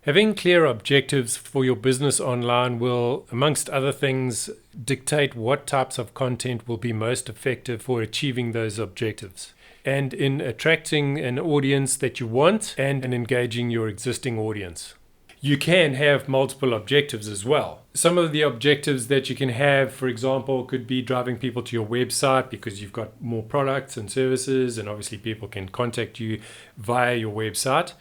Having clear objectives for your business online will, amongst other things, dictate what types of content will be most effective for achieving those objectives and in attracting an audience that you want and in engaging your existing audience. You can have multiple objectives as well. Some of the objectives that you can have, for example, could be driving people to your website because you've got more products and services, and obviously people can contact you via your website.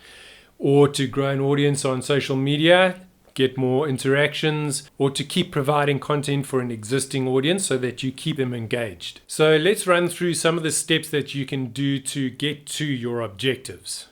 Or to grow an audience on social media, get more interactions, or to keep providing content for an existing audience so that you keep them engaged. So let's run through some of the steps that you can do to get to your objectives.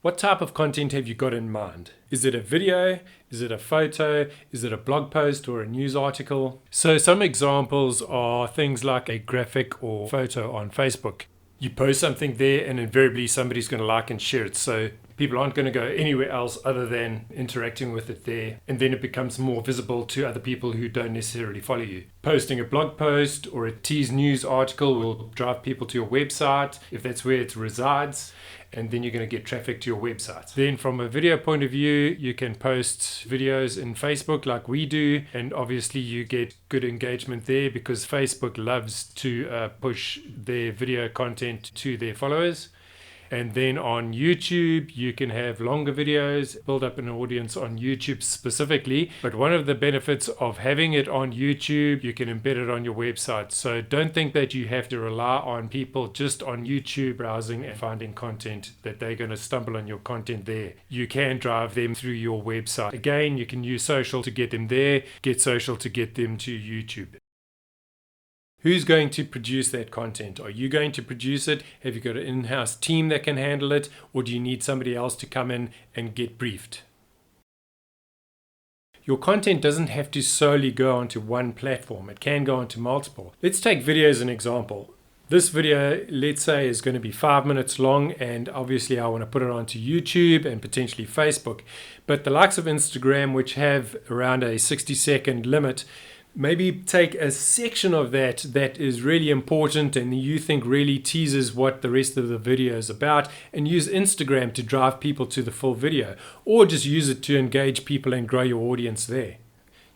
What type of content have you got in mind? Is it a video? Is it a photo? Is it a blog post or a news article? So some examples are things like a graphic or photo on Facebook. You post something there and invariably somebody's going to like and share it. So people aren't going to go anywhere else other than interacting with it there. And then it becomes more visible to other people who don't necessarily follow you. Posting a blog post or a tease news article will drive people to your website if that's where it resides. And then you're going to get traffic to your website. Then from a video point of view, you can post videos in Facebook like we do. And obviously you get good engagement there because Facebook loves to push their video content to their followers. And then on YouTube, you can have longer videos, build up an audience on YouTube specifically. But one of the benefits of having it on YouTube, you can embed it on your website. So don't think that you have to rely on people just on YouTube browsing and finding content, that they're going to stumble on your content there. You can drive them through your website. Again, you can use social to get them there, get social to get them to YouTube. Who's going to produce that content? Are you going to produce it? Have you got an in-house team that can handle it? Or do you need somebody else to come in and get briefed? Your content doesn't have to solely go onto one platform. It can go onto multiple. Let's take video as an example. This video, let's say, is going to be 5 minutes long, and obviously I want to put it onto YouTube and potentially Facebook. But the likes of Instagram, which have around a 60-second limit, maybe take a section of that is really important and you think really teases what the rest of the video is about, and use Instagram to drive people to the full video, or just use it to engage people and grow your audience there.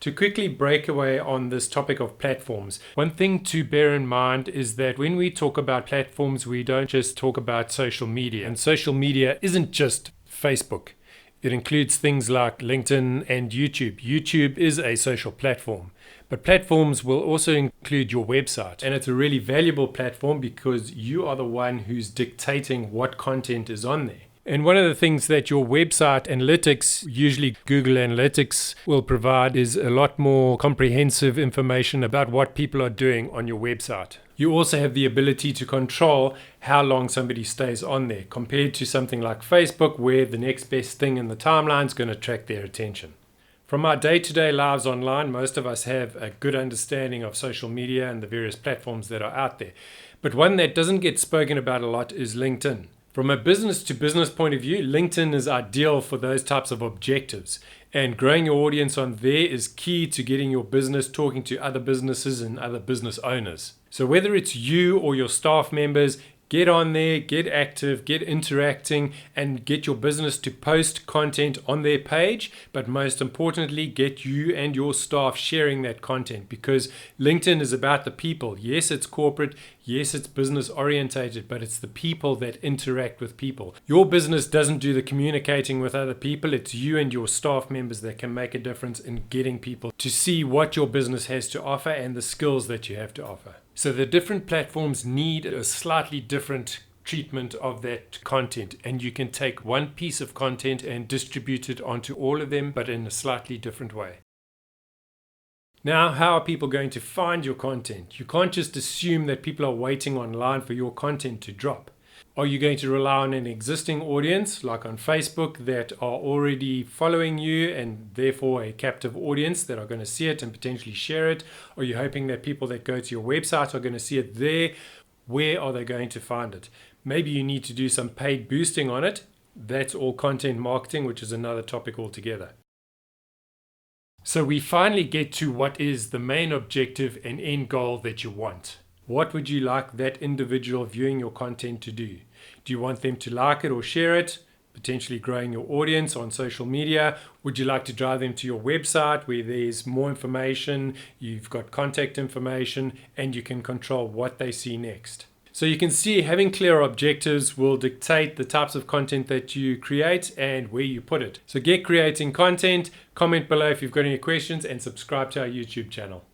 To quickly break away on this topic of platforms, one thing to bear in mind is that when we talk about platforms, we don't just talk about social media. And social media isn't just Facebook. It includes things like LinkedIn and YouTube. YouTube is a social platform. But platforms will also include your website. And it's a really valuable platform because you are the one who's dictating what content is on there. And one of the things that your website analytics, usually Google Analytics, will provide is a lot more comprehensive information about what people are doing on your website. You also have the ability to control how long somebody stays on there, compared to something like Facebook, where the next best thing in the timeline is going to attract their attention. From our day-to-day lives online, most of us have a good understanding of social media and the various platforms that are out there. But one that doesn't get spoken about a lot is LinkedIn. From a business-to-business point of view, LinkedIn is ideal for those types of objectives. And growing your audience on there is key to getting your business talking to other businesses and other business owners. So whether it's you or your staff members, get on there, get active, get interacting, and get your business to post content on their page. But most importantly, get you and your staff sharing that content, because LinkedIn is about the people. Yes, it's corporate. Yes, it's business orientated, but it's the people that interact with people. Your business doesn't do the communicating with other people. It's you and your staff members that can make a difference in getting people to see what your business has to offer and the skills that you have to offer. So the different platforms need a slightly different treatment of that content, and you can take one piece of content and distribute it onto all of them, but in a slightly different way. Now, how are people going to find your content? You can't just assume that people are waiting online for your content to drop. Are you going to rely on an existing audience, like on Facebook, that are already following you and therefore a captive audience that are going to see it and potentially share it? Are you hoping that people that go to your website are going to see it there? Where are they going to find it? Maybe you need to do some paid boosting on it. That's all content marketing, which is another topic altogether. So we finally get to what is the main objective and end goal that you want. What would you like that individual viewing your content to do? Do you want them to like it or share it? potentially growing your audience on social media? Would you like to drive them to your website where there's more information, you've got contact information, and you can control what they see next? So you can see having clear objectives will dictate the types of content that you create and where you put it. So get creating content, comment below if you've got any questions, and subscribe to our YouTube channel.